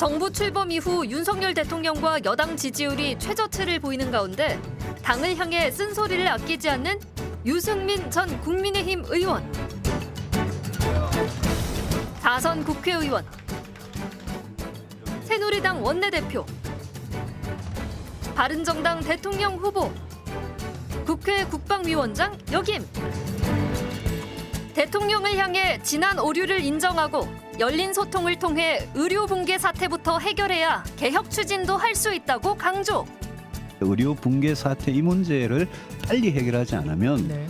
정부 출범 이후 윤석열 대통령과 여당 지지율이 최저치를 보이는 가운데 당을 향해 쓴소리를 아끼지 않는 유승민 전 국민의힘 의원, 다선 국회의원, 새누리당 원내대표, 바른정당 대통령 후보, 국회 국방위원장 역임. 대통령을 향해 지난 오류를 인정하고 열린 소통을 통해 의료 붕괴 사태부터 해결해야 개혁 추진도 할 수 있다고 강조. 의료 붕괴 사태 이 문제를 빨리 해결하지 않으면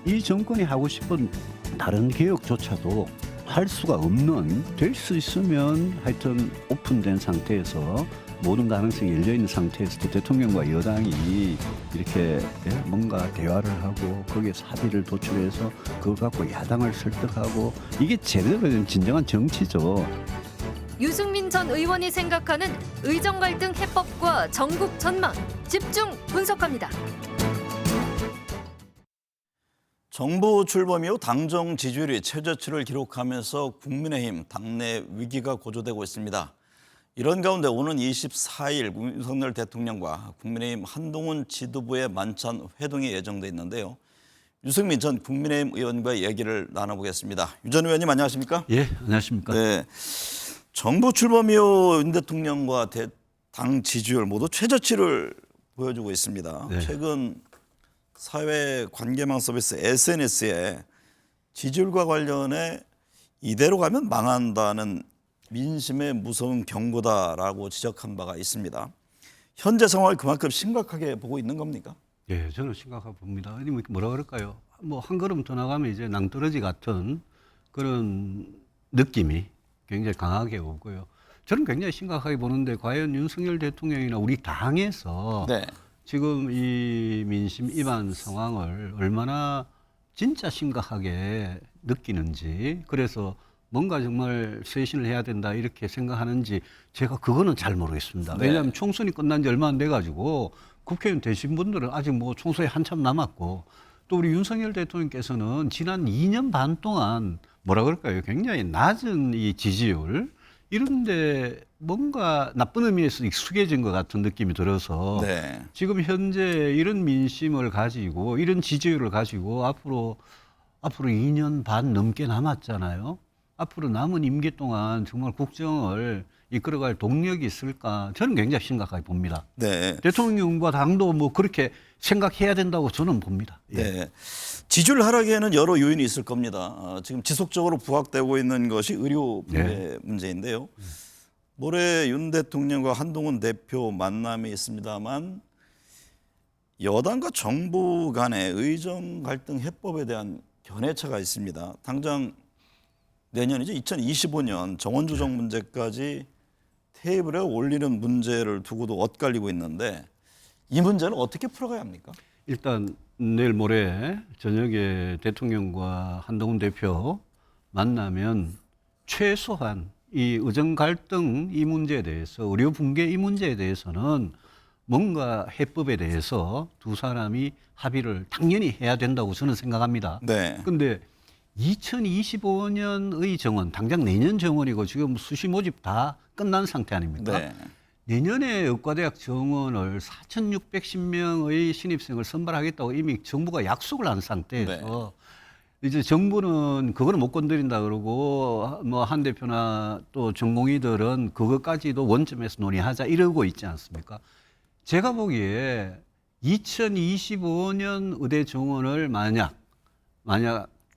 이 정권이 하고 싶은 다른 개혁조차도 할 수가 없는, 될 수 있으면 하여튼 오픈된 상태에서 모든 가능성이 열려있는 상태에서 대통령과 여당이 이렇게 뭔가 대화를 하고 거기에 합의를 도출해서 그걸 갖고 야당을 설득하고, 이게 제대로 된 진정한 정치죠. 유승민 전 의원이 생각하는 의정 갈등 해법과 전국 전망 집중 분석합니다. 정부 출범 이후 당정 지지율이 최저치를 기록하면서 국민의힘 당내 위기가 고조되고 있습니다. 이런 가운데 오는 24일 윤석열 대통령과 국민의힘 한동훈 지도부의 만찬 회동이 예정돼 있는데요. 유승민 전 국민의힘 의원과 얘기를 나눠보겠습니다. 유 전 의원님 안녕하십니까? 예, 안녕하십니까? 네, 정부 출범 이후 윤 대통령과 당 지지율 모두 최저치를 보여주고 있습니다. 네. 최근 사회 관계망 서비스 SNS에 지지율과 관련해 이대로 가면 망한다는 민심의 무서운 경고다라고 지적한 바가 있습니다. 현재 상황을 그만큼 심각하게 보고 있는 겁니까? 예, 저는 심각하게 봅니다. 아니 뭐라 그럴까요? 뭐 한 걸음 더 나가면 이제 낭떠러지 같은 그런 느낌이 굉장히 강하게 오고요. 저는 굉장히 심각하게 보는데, 과연 윤석열 대통령이나 우리 당에서 네. 지금 이 민심 위반 상황을 얼마나 진짜 심각하게 느끼는지, 그래서 뭔가 정말 쇄신을 해야 된다 이렇게 생각하는지 제가 그거는 잘 모르겠습니다. 네. 왜냐하면 총선이 끝난 지 얼마 안 돼가지고 국회의원 되신 분들은 아직 뭐 총선이 한참 남았고, 또 우리 윤석열 대통령께서는 지난 2년 반 동안 뭐라 그럴까요? 굉장히 낮은 이 지지율, 이런데 뭔가 나쁜 의미에서 익숙해진 것 같은 느낌이 들어서 네. 지금 현재 이런 민심을 가지고 이런 지지율을 가지고 앞으로 2년 반 넘게 남았잖아요. 앞으로 남은 임기 동안 정말 국정을 이끌어갈 동력이 있을까? 저는 굉장히 심각하게 봅니다. 네. 대통령과 당도 뭐 그렇게 생각해야 된다고 저는 봅니다. 예. 네. 지지율 하락에는 여러 요인이 있을 겁니다. 지금 지속적으로 부각되고 있는 것이 의료 붕괴 문제인데요. 모레 윤 대통령과 한동훈 대표 만남이 있습니다만 여당과 정부 간의 의정 갈등 해법에 대한 견해차가 있습니다. 당장 내년이죠. 2025년 정원 조정 문제까지 테이블에 올리는 문제를 두고도 엇갈리고 있는데, 이 문제는 어떻게 풀어가야 합니까? 일단 내일 모레 저녁에 대통령과 한동훈 대표 만나면 최소한 이 의정 갈등 이 문제에 대해서, 의료 붕괴 이 문제에 대해서는 뭔가 해법에 대해서 두 사람이 합의를 당연히 해야 된다고 저는 생각합니다. 네. 근데 2025년의 정원, 당장 내년 정원이고 지금 수시 모집 다 끝난 상태 아닙니까? 네. 내년에 의과대학 정원을 4,610명의 신입생을 선발하겠다고 이미 정부가 약속을 한 상태에서 이제 정부는 그거는 못 건드린다 그러고, 뭐 한 대표나 또 전공의들은 그것까지도 원점에서 논의하자 이러고 있지 않습니까? 제가 보기에 2025년 의대 정원을 만약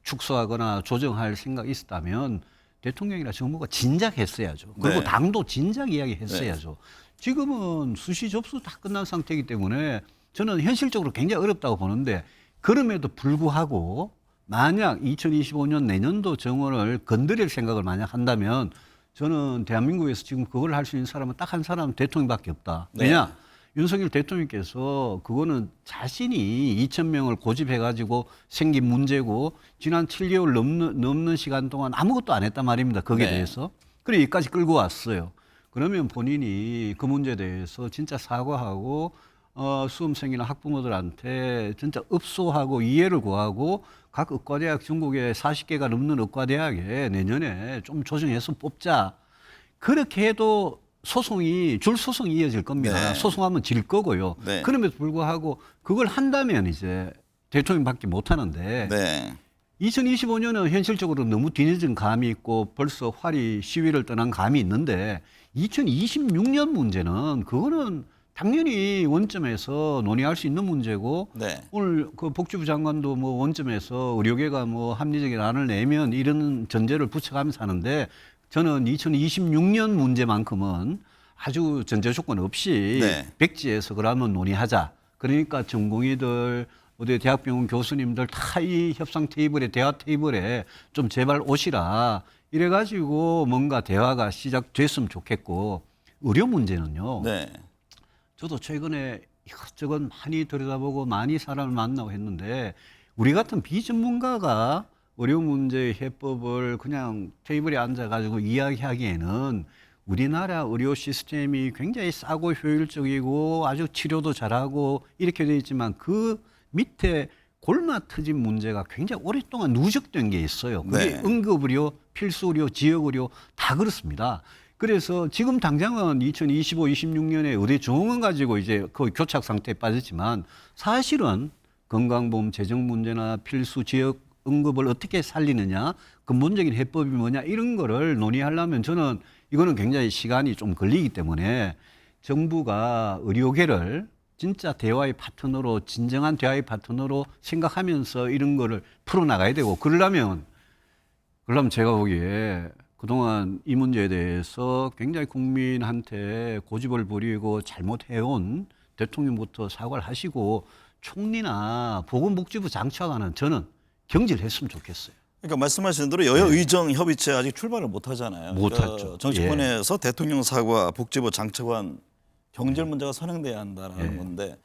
축소하거나 조정할 생각이 있었다면 대통령이나 정부가 진작 했어야죠. 그리고 네. 당도 진작 이야기 했어야죠. 지금은 수시 접수 다 끝난 상태이기 때문에 저는 현실적으로 굉장히 어렵다고 보는데, 그럼에도 불구하고 만약 2025년 내년도 정원을 건드릴 생각을 만약 한다면 저는 대한민국에서 지금 그걸 할 수 있는 사람은 딱 한 사람은 대통령밖에 없다. 네. 왜냐? 윤석열 대통령께서 그거는 자신이 2,000명을 고집해가지고 생긴 문제고 지난 7개월 넘는 시간 동안 아무것도 안 했단 말입니다. 거기에 네. 대해서. 그래 여기까지 끌고 왔어요. 그러면 본인이 그 문제에 대해서 진짜 사과하고 수험생이나 학부모들한테 진짜 읍소하고 이해를 구하고 각 의과대학 전국에 40개가 넘는 의과대학에 내년에 좀 조정해서 뽑자. 그렇게 해도 줄 소송이 이어질 겁니다. 네. 소송하면 질 거고요. 네. 그럼에도 불구하고 그걸 한다면 이제 대통령밖에 못 하는데 네. 2025년은 현실적으로 너무 뒤늦은 감이 있고 벌써 활이 시위를 떠난 감이 있는데 2026년 문제는 그거는 당연히 원점에서 논의할 수 있는 문제고 네. 오늘 그 복지부 장관도 뭐 원점에서 의료계가 뭐 합리적인 안을 내면 이런 전제를 붙여가면서 하는데 저는 2026년 문제만큼은 아주 전제 조건 없이 네. 백지에서 그러면 논의하자. 그러니까 전공의들 어디 대학병원 교수님들 다 이 협상 테이블에 대화 테이블에 좀 제발 오시라. 이래가지고 뭔가 대화가 시작됐으면 좋겠고 의료 문제는요. 네. 저도 최근에 이것저것 많이 들여다보고 많이 사람을 만나고 했는데 우리 같은 비전문가가 의료 문제의 해법을 그냥 테이블에 앉아가지고 이야기하기에는 우리나라 의료 시스템이 굉장히 싸고 효율적이고 아주 치료도 잘하고 이렇게 돼 있지만 그 밑에 골마 터진 문제가 굉장히 오랫동안 누적된 게 있어요. 그게 네. 응급의료, 필수의료, 지역의료 다 그렇습니다. 그래서 지금 당장은 2025, 26년에 의대 정원 가지고 이제 거의 교착 상태에 빠졌지만 사실은 건강보험 재정 문제나 필수 지역 응급을 어떻게 살리느냐, 근본적인 해법이 뭐냐 이런 거를 논의하려면 저는 이거는 굉장히 시간이 좀 걸리기 때문에 정부가 의료계를 진짜 대화의 파트너로 진정한 대화의 파트너로 생각하면서 이런 거를 풀어나가야 되고 그러려면 제가 보기에 그동안 이 문제에 대해서 굉장히 국민한테 고집을 부리고 잘못해온 대통령부터 사과를 하시고 총리나 보건복지부 장차관은 저는 경질을 했으면 좋겠어요. 그러니까 말씀하신 대로 여야 의정 협의체 아직 출발을 못 하잖아요. 못 그러니까 하죠. 정치권에서 대통령 사과, 복지부 장차관 경질 문제가 선행돼야 한다는 건데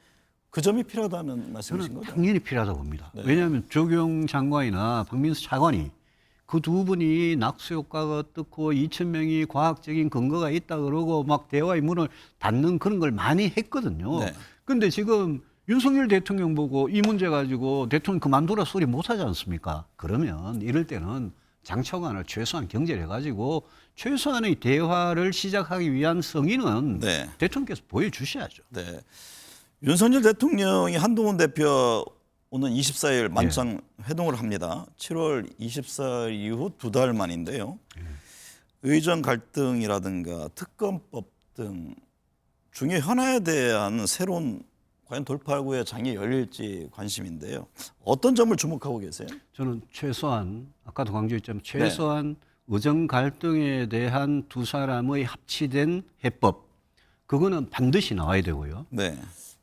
그 점이 필요하다는 말씀이신 저는 거죠? 당연히 필요하다고 봅니다. 네. 왜냐하면 조경 장관이나 박민수 차관이 그 두 분이 낙수 효과가 어떻고 2,000명이 과학적인 근거가 있다 그러고 막 대화의 문을 닫는 그런 걸 많이 했거든요. 네. 근데 지금 윤석열 대통령 보고 이 문제 가지고 대통령 그만두라 소리 못 하지 않습니까? 그러면 이럴 때는 장차관을 최소한 경질해가지고 최소한의 대화를 시작하기 위한 성의는 네. 대통령께서 보여주셔야죠. 네. 윤석열 대통령이 한동훈 대표 오는 24일 만찬 회동을 합니다. 7월 24일 이후 2달 만인데요. 의정 갈등이라든가 특검법 등 중요 현안에 대한 새로운 과연 돌파구의 장이 열릴지 관심인데요. 어떤 점을 주목하고 계세요? 저는 최소한 아까도 강조했지만 최소한 의정 갈등에 대한 두 사람의 합치된 해법 그거는 반드시 나와야 되고요. 네.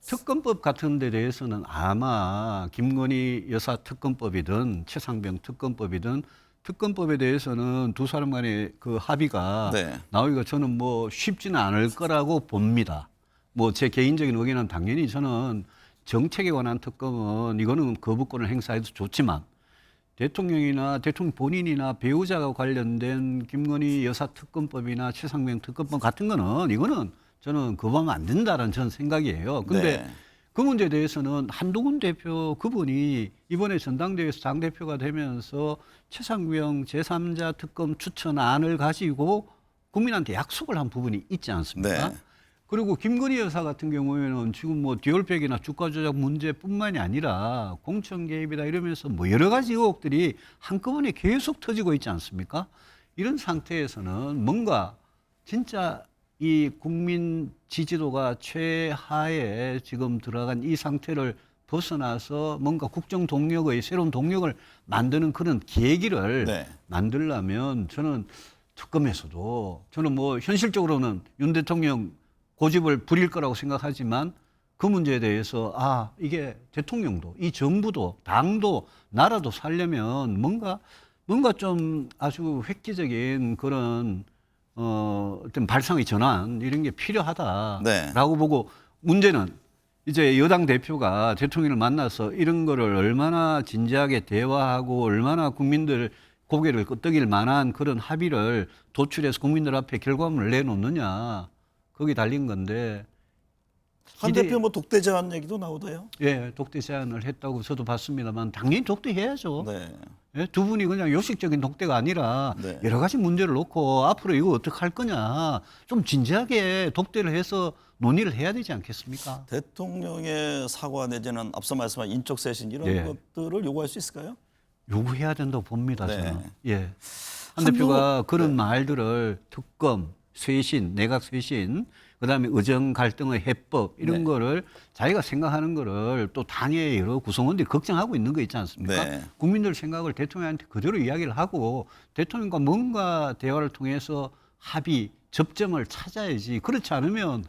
특검법 같은 데 대해서는 아마 김건희 여사 특검법이든 최상병 특검법이든 특검법에 대해서는 두 사람 간의 그 합의가 네. 나오기가 저는 뭐 쉽지는 않을 거라고 봅니다. 뭐 제 개인적인 의견은 당연히 저는 정책에 관한 특검은 이거는 거부권을 행사해도 좋지만 대통령이나 대통령 본인이나 배우자가 관련된 김건희 여사 특검법이나 최상병 특검법 같은 거는 이거는 저는 거부하면 안 된다는 저는 생각이에요. 근데 네. 그 문제에 대해서는 한동훈 대표 그분이 이번에 전당대회에서 당대표가 되면서 최상병 제3자 특검 추천안을 가지고 국민한테 약속을 한 부분이 있지 않습니까? 네. 그리고 김건희 여사 같은 경우에는 지금 뭐 디올백이나 주가 조작 문제뿐만이 아니라 공천 개입이다 이러면서 뭐 여러 가지 의혹들이 한꺼번에 계속 터지고 있지 않습니까? 이런 상태에서는 뭔가 진짜 이 국민 지지도가 최하에 지금 들어간 이 상태를 벗어나서 뭔가 국정 동력의 새로운 동력을 만드는 그런 계기를 네. 만들려면 저는 특검에서도 저는 뭐 현실적으로는 윤 대통령 고집을 부릴 거라고 생각하지만 그 문제에 대해서 이게 대통령도 이 정부도 당도 나라도 살려면 뭔가 좀 아주 획기적인 그런 어떤 발상의 전환 이런 게 필요하다라고 네. 보고 문제는 이제 여당 대표가 대통령을 만나서 이런 거를 얼마나 진지하게 대화하고 얼마나 국민들 고개를 끄덕일 만한 그런 합의를 도출해서 국민들 앞에 결과물을 내놓느냐 거기 달린 건데 한 대표 뭐 독대 제한 얘기도 나오대요. 독대 제안을 했다고 저도 봤습니다만 당연히 독대해야죠. 네. 예? 두 분이 그냥 요식적인 독대가 아니라 네. 여러 가지 문제를 놓고 앞으로 이거 어떻게 할 거냐 좀 진지하게 독대를 해서 논의를 해야 되지 않겠습니까? 대통령의 사과 내지는 앞서 말씀한 인적 쇄신 이런 예. 것들을 요구할 수 있을까요? 요구해야 된다고 봅니다. 네. 저는. 예. 한 대표가 그런 말들을 특검, 쇄신, 내각 쇄신, 그다음에 의정 갈등의 해법 이런 네. 거를 자기가 생각하는 거를 또 당의 여러 구성원들이 걱정하고 있는 거 있지 않습니까? 네. 국민들 생각을 대통령한테 그대로 이야기를 하고 대통령과 뭔가 대화를 통해서 합의, 접점을 찾아야지. 그렇지 않으면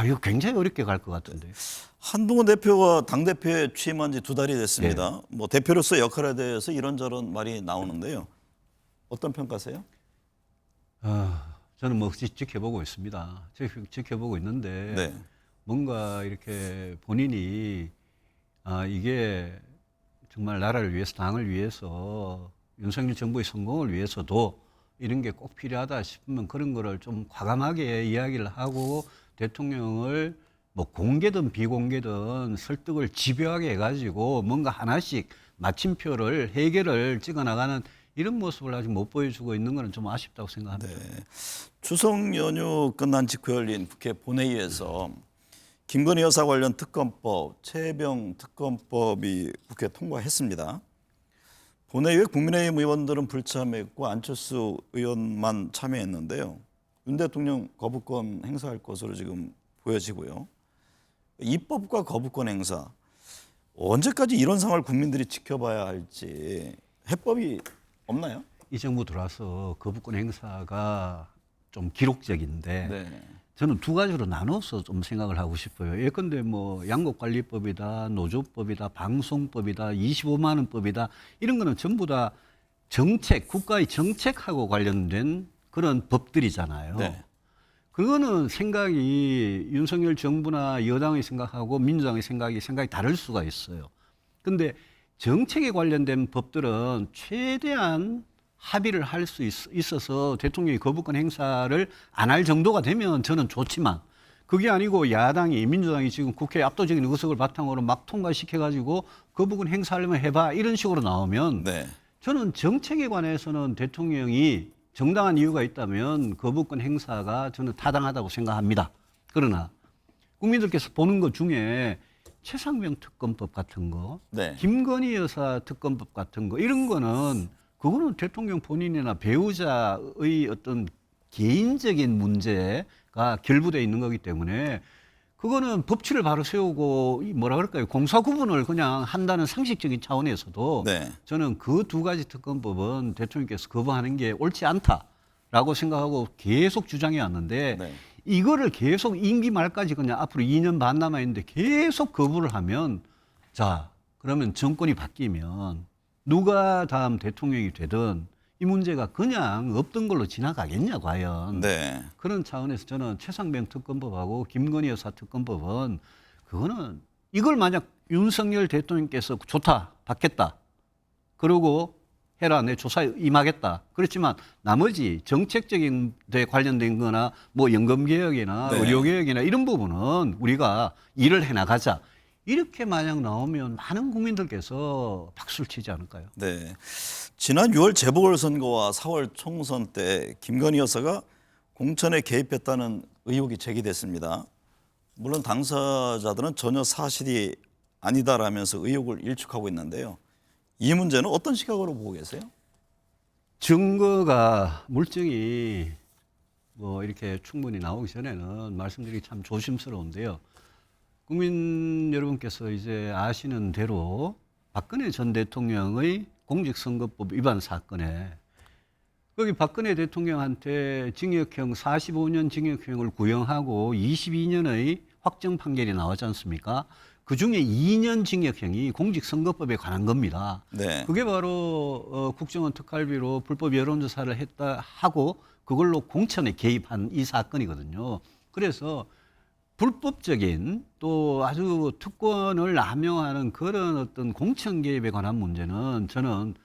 이거 굉장히 어렵게 갈 것 같은데. 한동훈 대표가 당대표에 취임한 지 2달이 됐습니다. 뭐 대표로서 역할에 대해서 이런저런 말이 나오는데요. 어떤 평가세요? 저는 뭐 지켜보고 있습니다. 지켜보고 있는데 네. 뭔가 이렇게 본인이 이게 정말 나라를 위해서 당을 위해서 윤석열 정부의 성공을 위해서도 이런 게 꼭 필요하다 싶으면 그런 거를 좀 과감하게 이야기를 하고 대통령을 뭐 공개든 비공개든 설득을 집요하게 해가지고 뭔가 하나씩 마침표를 해결을 찍어나가는 이런 모습을 아직 못 보여주고 있는 것은 좀 아쉽다고 생각합니다. 네. 추석 연휴 끝난 직후 열린 국회 본회의에서 김건희 여사 관련 특검법, 최혜병 특검법이 국회 통과했습니다. 본회의에 국민의힘 의원들은 불참했고 안철수 의원만 참여했는데요. 윤 대통령 거부권 행사할 것으로 지금 보여지고요. 입법과 거부권 행사, 언제까지 이런 상황을 국민들이 지켜봐야 할지 해법이 없나요? 이 정부 들어와서 거부권 행사가 좀 기록적인데 네. 저는 두 가지로 나눠서 좀 생각을 하고 싶어요. 예컨대 뭐 양곡관리법이다, 노조법이다, 방송법이다, 25만 원법이다 이런 거는 전부 다 정책, 국가의 정책하고 관련된 그런 법들이잖아요. 네. 그거는 생각이 윤석열 정부나 여당의 생각하고 민주당의 생각이 다를 수가 있어요. 근데 정책에 관련된 법들은 최대한 합의를 할 수 있어서 대통령이 거부권 행사를 안 할 정도가 되면 저는 좋지만 그게 아니고 야당이 민주당이 지금 국회 압도적인 의석을 바탕으로 막 통과시켜가지고 거부권 행사하려면 해봐 이런 식으로 나오면 네. 저는 정책에 관해서는 대통령이 정당한 이유가 있다면 거부권 행사가 저는 타당하다고 생각합니다. 그러나 국민들께서 보는 것 중에 최상병 특검법 같은 거, 네. 김건희 여사 특검법 같은 거 이런 거는 그거는 대통령 본인이나 배우자의 어떤 개인적인 문제가 결부되어 있는 거기 때문에 그거는 법치를 바로 세우고 뭐라 그럴까요? 공사 구분을 그냥 한다는 상식적인 차원에서도 네. 저는 그 두 가지 특검법은 대통령께서 거부하는 게 옳지 않다라고 생각하고 계속 주장해 왔는데 네. 이거를 계속 임기 말까지 그냥 앞으로 2년 반 남아 있는데 계속 거부를 하면 자 그러면 정권이 바뀌면 누가 다음 대통령이 되든 이 문제가 그냥 없던 걸로 지나가겠냐 과연. 네. 그런 차원에서 저는 최상병 특검법하고 김건희 여사 특검법은 그거는 이걸 만약 윤석열 대통령께서 좋다 받겠다 그러고 해라 내 조사에 임하겠다 그렇지만 나머지 정책적인 데 관련된 거나 뭐 연금개혁이나 네. 의료개혁이나 이런 부분은 우리가 일을 해나가자 이렇게 만약 나오면 많은 국민들께서 박수를 치지 않을까요? 네. 지난 6월 재보궐선거와 4월 총선 때 김건희 여사가 공천에 개입했다는 의혹이 제기됐습니다. 물론 당사자들은 전혀 사실이 아니다라면서 의혹을 일축하고 있는데요. 이 문제는 어떤 시각으로 보고 계세요? 증거가 물증이 뭐 이렇게 충분히 나오기 전에는 말씀드리기 참 조심스러운데요. 국민 여러분께서 이제 아시는 대로 박근혜 전 대통령의 공직선거법 위반 사건에 거기 박근혜 대통령한테 징역형 45년 징역형을 구형하고 22년의 확정 판결이 나왔지 않습니까? 그중에 2년 징역형이 공직선거법에 관한 겁니다. 네. 그게 바로 국정원 특활비로 불법 여론조사를 했다 하고 그걸로 공천에 개입한 이 사건이거든요. 그래서 불법적인 또 아주 특권을 남용하는 그런 어떤 공천 개입에 관한 문제는 저는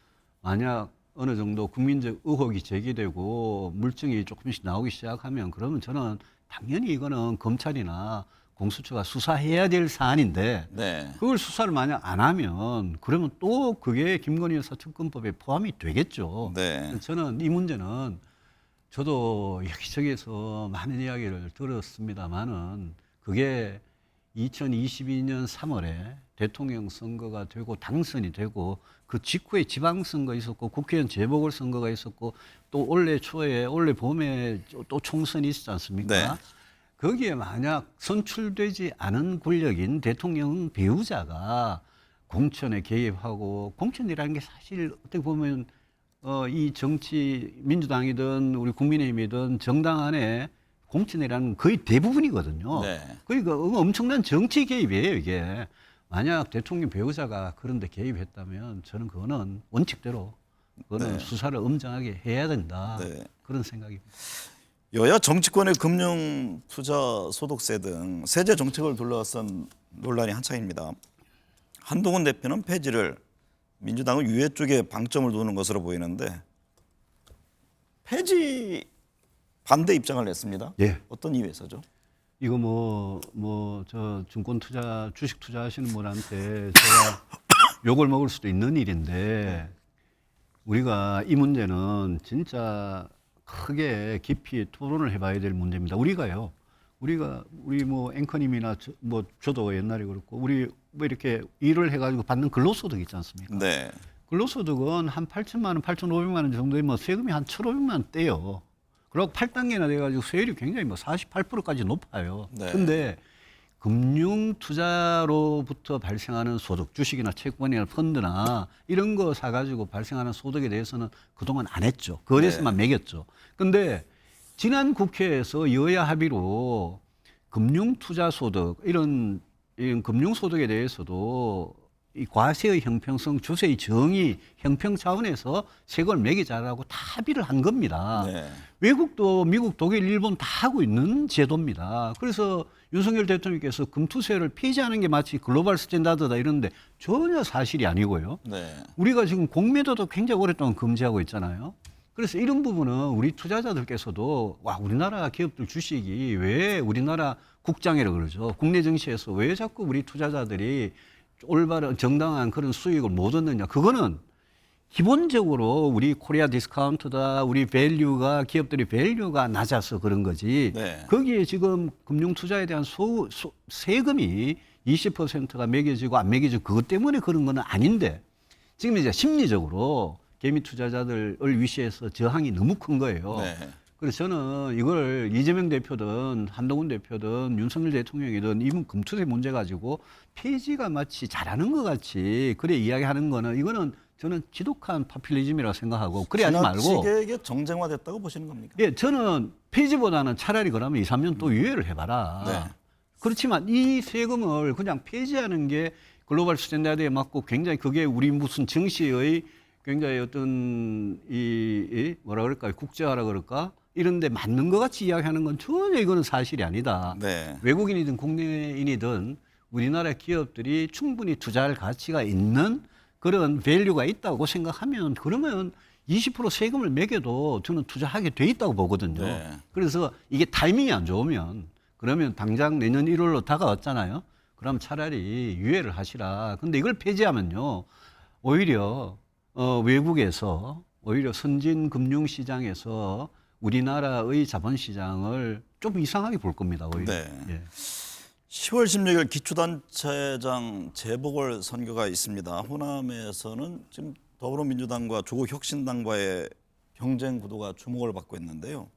만약 어느 정도 국민적 의혹이 제기되고 물증이 조금씩 나오기 시작하면 그러면 저는 당연히 이거는 검찰이나 공수처가 수사해야 될 사안인데 네. 그걸 수사를 만약 안 하면 그러면 또 그게 김건희 여사 특검법에 포함이 되겠죠. 네. 저는 이 문제는 저도 여기저기에서 많은 이야기를 들었습니다만은 그게 2022년 3월에 대통령 선거가 되고 당선이 되고 그 직후에 지방선거 있었고 국회의원 재보궐선거가 있었고 또 올해 초에 올해 봄에 또 총선이 있지 않습니까? 네. 거기에 만약 선출되지 않은 권력인 대통령 배우자가 공천에 개입하고 공천이라는 게 사실 어떻게 보면 이 정치 민주당이든 우리 국민의힘이든 정당 안에 공천이라는 거의 대부분이거든요. 네. 그러니까 엄청난 정치 개입이에요, 이게. 만약 대통령 배우자가 그런 데 개입했다면 저는 그거는 원칙대로 그거는 네. 수사를 엄정하게 해야 된다. 네. 그런 생각입니다. 여야 정치권의 금융 투자 소득세 등 세제 정책을 둘러싼 논란이 한창입니다. 한동훈 대표는 폐지를, 민주당은 유예 쪽에 방점을 두는 것으로 보이는데 폐지 반대 입장을 냈습니다. 예. 어떤 이유에서죠? 이거 저 증권 투자, 주식 투자하시는 분한테 제가 욕을 먹을 수도 있는 일인데 우리가 이 문제는 진짜 크게 깊이 토론을 해봐야 될 문제입니다. 우리 앵커님이나 저도 옛날에 그렇고 우리 뭐 이렇게 일을 해가지고 받는 근로소득 있지 않습니까? 네. 근로소득은 한 8천만 원, 8,500만 원 정도면 세금이 한 1,500만 원 떼요. 그리고 8단계나 돼가지고 세율이 굉장히 48%까지 높아요. 네. 근데 금융 투자로부터 발생하는 소득, 주식이나 채권이나 펀드나 이런 거 사가지고 발생하는 소득에 대해서는 그동안 안 했죠. 그거에 대해서만 매겼죠. 근데 지난 국회에서 여야 합의로 금융 투자 소득, 이런 금융 소득에 대해서도 이 과세의 형평성, 주세의 정의, 형평 차원에서 세금을 매기자라고 다 합의를 한 겁니다. 네. 외국도 미국, 독일, 일본 다 하고 있는 제도입니다. 그래서 윤석열 대통령께서 금투세를 폐지하는 게 마치 글로벌 스탠다드다 이러는데 전혀 사실이 아니고요. 네. 우리가 지금 공매도도 굉장히 오랫동안 금지하고 있잖아요. 그래서 이런 부분은 우리 투자자들께서도 와, 우리나라 기업들 주식이 왜 우리나라 국장이라고 그러죠. 국내 증시에서 왜 자꾸 우리 투자자들이 올바른 정당한 그런 수익을 못 얻느냐. 그거는 기본적으로 우리 코리아 디스카운트다, 우리 밸류가, 기업들이 밸류가 낮아서 그런 거지. 네. 거기에 지금 금융투자에 대한 세금이 20%가 매겨지고 안 매겨지고 그것 때문에 그런 건 아닌데 지금 이제 심리적으로 개미 투자자들을 위시해서 저항이 너무 큰 거예요. 네. 그래서 저는 이걸 이재명 대표든 한동훈 대표든 윤석열 대통령이든 이번 금투세 문제 가지고 폐지가 마치 잘하는 것 같이 그래 이야기하는 거는 이거는 저는 지독한 파퓰리즘이라고 생각하고 그래 하지 말고. 지나치게 정쟁화됐다고 보시는 겁니까? 예, 저는 폐지보다는 차라리 그러면 2, 3년 또 유예를 해봐라. 네. 그렇지만 이 세금을 그냥 폐지하는 게 글로벌 스탠다드에 맞고 굉장히 그게 우리 무슨 정시의 굉장히 어떤 이 뭐라 그럴까요? 국제화라 그럴까? 이런 데 맞는 것 같이 이야기하는 건 전혀 이거는 사실이 아니다. 네. 외국인이든 국내인이든 우리나라 기업들이 충분히 투자할 가치가 있는 그런 밸류가 있다고 생각하면 그러면 20% 세금을 매겨도 저는 투자하게 돼 있다고 보거든요. 네. 그래서 이게 타이밍이 안 좋으면 그러면 당장 내년 1월로 다가왔잖아요. 그럼 차라리 유예를 하시라. 근데 이걸 폐지하면요. 오히려 외국에서 오히려 선진 금융시장에서 우리나라의 자본시장을 좀 이상하게 볼 겁니다. 오히려. 네. 예. 10월 16일 기초단체장 재보궐 선거가 있습니다. 호남에서는 지금 더불어민주당과 조국혁신당과의 경쟁 구도가 주목을 받고 있는데요.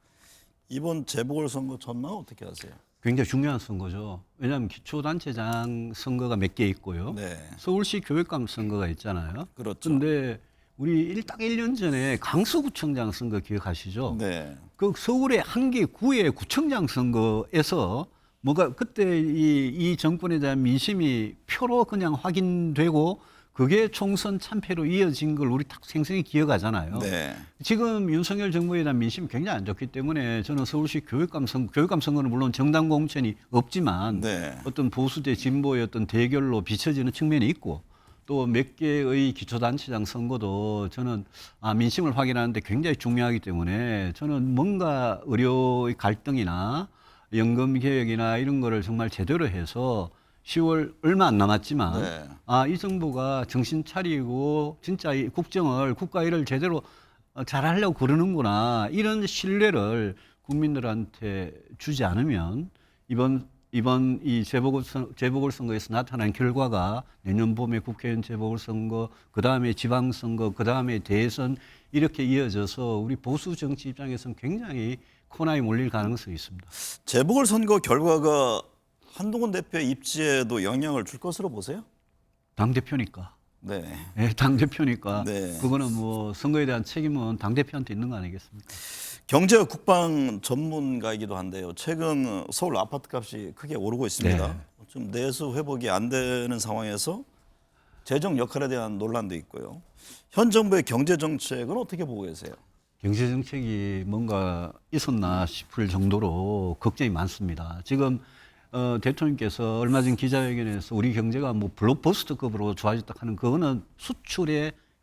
이번 재보궐 선거 전망 어떻게 하세요? 굉장히 중요한 선거죠. 왜냐하면 기초단체장 선거가 몇 개 있고요. 네. 서울시 교육감 선거가 있잖아요. 그렇죠. 그런데 우리 딱 1년 전에 강서구청장 선거 기억하시죠? 네. 그 서울의 한 개 구의 구청장 선거에서 뭐가 그때 이 정권에 대한 민심이 표로 그냥 확인되고 그게 총선 참패로 이어진 걸 우리 딱 생생히 기억하잖아요. 네. 지금 윤석열 정부에 대한 민심이 굉장히 안 좋기 때문에 저는 서울시 교육감 선거는 물론 정당 공천이 없지만 네. 어떤 보수 대 진보의 어떤 대결로 비춰지는 측면이 있고 또 몇 개의 기초단체장 선거도 저는 민심을 확인하는데 굉장히 중요하기 때문에 저는 뭔가 의료의 갈등이나 연금 개혁이나 이런 거를 정말 제대로 해서 10월 얼마 안 남았지만 네. 이 정부가 정신 차리고 진짜 이 국정을 국가 일을 제대로 잘하려고 그러는구나 이런 신뢰를 국민들한테 주지 않으면 이번 이 재보궐선거에서 나타난 결과가 내년 봄에 국회의원 재보궐선거, 그 다음에 지방선거, 그 다음에 대선 이렇게 이어져서 우리 보수 정치 입장에서는 굉장히 코너에 몰릴 가능성이 있습니다. 재보궐선거 결과가 한동훈 대표의 입지에도 영향을 줄 것으로 보세요? 당 대표니까. 네. 네, 당 대표니까. 네. 그거는 뭐 선거에 대한 책임은 당 대표한테 있는 거 아니겠습니까? 경제 국방 전문가이기도 한데요. 최근 서울 아파트 값이 크게 오르고 있습니다. 네. 좀 내수 회복이 안 되는 상황에서 재정 역할에 대한 논란도 있고요. 현 정부의 경제 정책은 어떻게 보고 계세요? 경제 정책이 뭔가 있었나 싶을 정도로 걱정이 많습니다. 지금 대통령께서 얼마 전 기자회견에서 우리 경제가 뭐 블록버스터급으로 좋아졌다 하는 그거는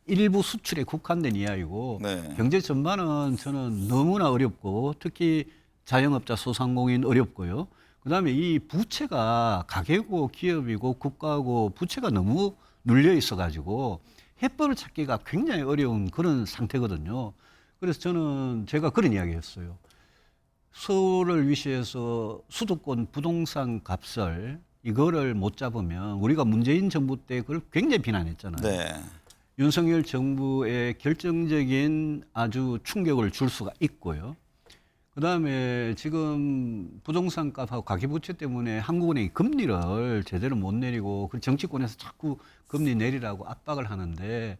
일부 수출에 국한된 이야기고 네. 경제 전반은 저는 너무나 어렵고 특히 자영업자 소상공인 어렵고요. 그다음에 이 부채가 가계고 기업이고 국가고 부채가 너무 눌려 있어 가지고 해법을 찾기가 굉장히 어려운 그런 상태거든요. 그래서 제가 그런 이야기했어요. 서울을 위시해서 수도권 부동산 값을 이거를 못 잡으면 우리가 문재인 정부 때 그걸 굉장히 비난했잖아요. 네. 윤석열 정부의 결정적인 아주 충격을 줄 수가 있고요. 그다음에 지금 부동산 값하고 가계부채 때문에 한국은행이 금리를 제대로 못 내리고 그 정치권에서 자꾸 금리 내리라고 압박을 하는데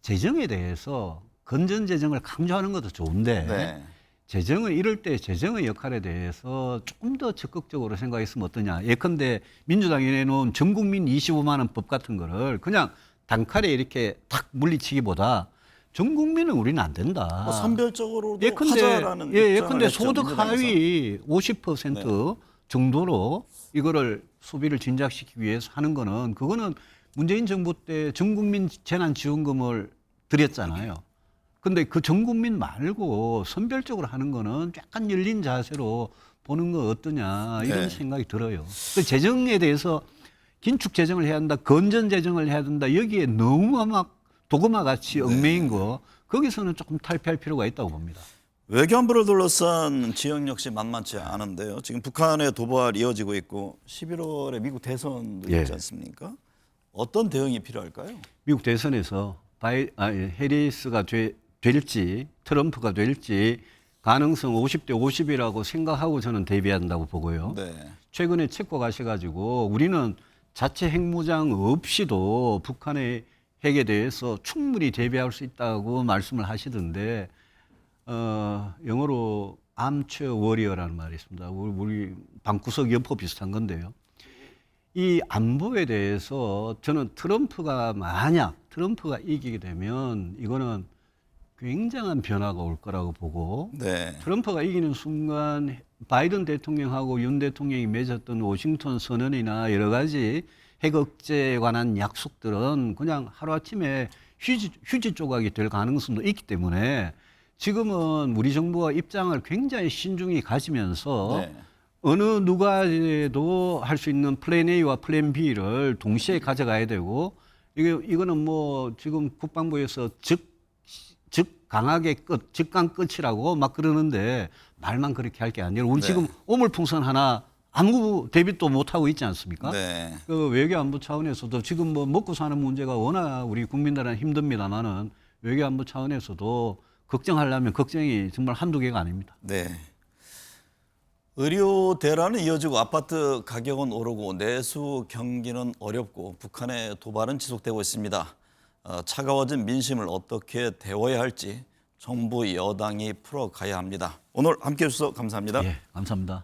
재정에 대해서 건전재정을 강조하는 것도 좋은데 네. 재정은 이럴 때 재정의 역할에 대해서 조금 더 적극적으로 생각했으면 어떠냐. 예컨대 민주당이 내놓은 전국민 25만 원 법 같은 거를 그냥 단칼에 이렇게 탁 물리치기보다 전 국민은 우리는 안 된다. 뭐 선별적으로도 하자라는 예컨대 소득 하위 50% 정도로 이거를 소비를 진작시키기 위해서 하는 거는 그거는 문재인 정부 때 전 국민 재난지원금을 드렸잖아요. 근데 그 전 국민 말고 선별적으로 하는 거는 약간 열린 자세로 보는 거 어떠냐 이런 네. 생각이 들어요. 그 재정에 대해서 긴축 재정을 해야 한다, 건전 재정을 해야 된다. 여기에 너무 막 도그마 같이 얽매인 거 거기서는 조금 탈피할 필요가 있다고 봅니다. 외교안보를 둘러싼 지형 역시 만만치 않은데요. 지금 북한의 도발이 이어지고 있고 11월에 미국 대선도 있지 않습니까? 어떤 대응이 필요할까요? 미국 대선에서 해리스가 될지 트럼프가 될지 가능성 50대 50이라고 생각하고 저는 대비한다고 보고요. 네. 최근에 체코 가셔가지고 우리는 자체 핵무장 없이도 북한의 핵에 대해서 충분히 대비할 수 있다고 말씀을 하시던데 영어로 암체어 워리어라는 말이 있습니다. 우리 방구석 여포 비슷한 건데요. 이 안보에 대해서 저는 만약 트럼프가 이기게 되면 이거는 굉장한 변화가 올 거라고 보고 네. 트럼프가 이기는 순간 바이든 대통령하고 윤 대통령이 맺었던 워싱턴 선언이나 여러 가지 핵 억제에 관한 약속들은 그냥 하루아침에 휴지 조각이 될 가능성도 있기 때문에 지금은 우리 정부가 입장을 굉장히 신중히 가지면서 네. 어느 누가 해도 할 수 있는 플랜 A와 플랜 B를 동시에 가져가야 되고 이거는 뭐 지금 국방부에서 즉 강하게 즉강 끝이라고 막 그러는데 말만 그렇게 할 게 아니라 우리 지금 오물풍선 하나 아무 대비도 못 하고 있지 않습니까? 네. 그 외교안보 차원에서도 지금 뭐 먹고 사는 문제가 워낙 우리 국민들은 힘듭니다만은 외교안보 차원에서도 걱정하려면 걱정이 정말 한두 개가 아닙니다. 네. 의료 대란은 이어지고 아파트 가격은 오르고 내수 경기는 어렵고 북한의 도발은 지속되고 있습니다. 차가워진 민심을 어떻게 데워야 할지 정부 여당이 풀어가야 합니다. 오늘 함께해 주셔서 감사합니다. 예, 감사합니다.